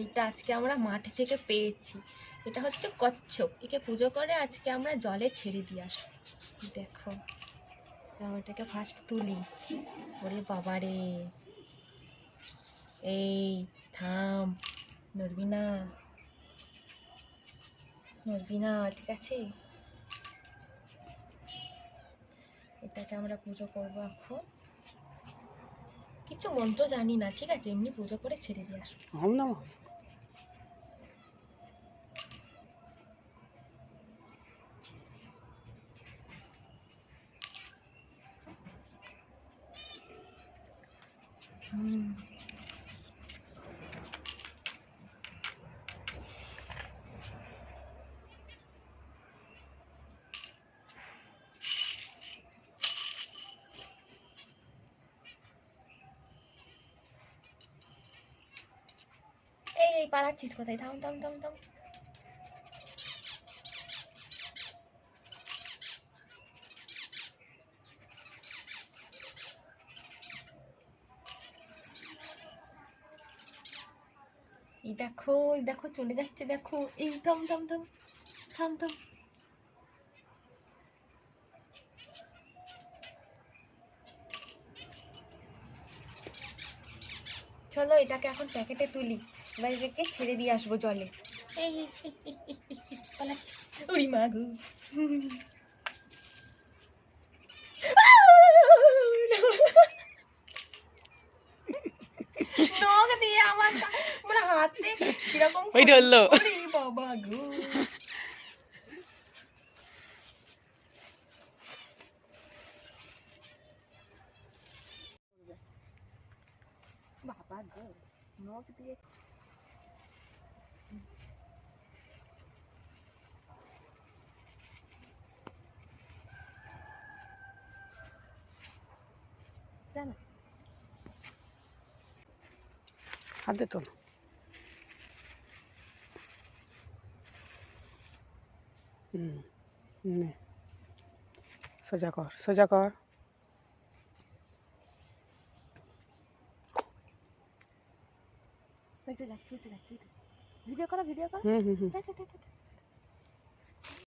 এইটা আজকে আমরা মাঠ থেকে পেয়েছি। এটা হচ্ছে কচ্ছপ। একে পুজো করে আজকে আমরা জলে ছেড়ে দিয়ে আসবো। দেখো, এটাকে ফার্স্ট তুলি। ওরে বাবা রে, এই থাম, নড়বি না, নড়বি না, ঠিক আছে? এটাকে আমরা পুজো করবো এখন। কিছু মন্ত্র জানি না, ঠিক আছে? এমনি পুজো করে ছেড়ে দিয়ে আসবো। এই পালাচ্ছিস কোথায়? থাম থাম থাম থাম। এই দেখো, এই দেখো চলে যাচ্ছে, দেখো। এই থাম থাম থাম থাম থাম। চলো এটাকে এখন প্যাকেটে তুলি, এবার এটাকে ছেড়ে দিয়ে আসবো জলে। এই পালাচ্ছি। ওরে মা গো, নখ দিয়ে আমার মানে হাতে কিরকম ওই ধরলো। ওরে বাবা গো, বাবা গো, নখ দিয়ে। জানো হাতে তো সোজা কর, সোজা কর। যাচ্ছি, ভিডিও করো, ভিডিও করো।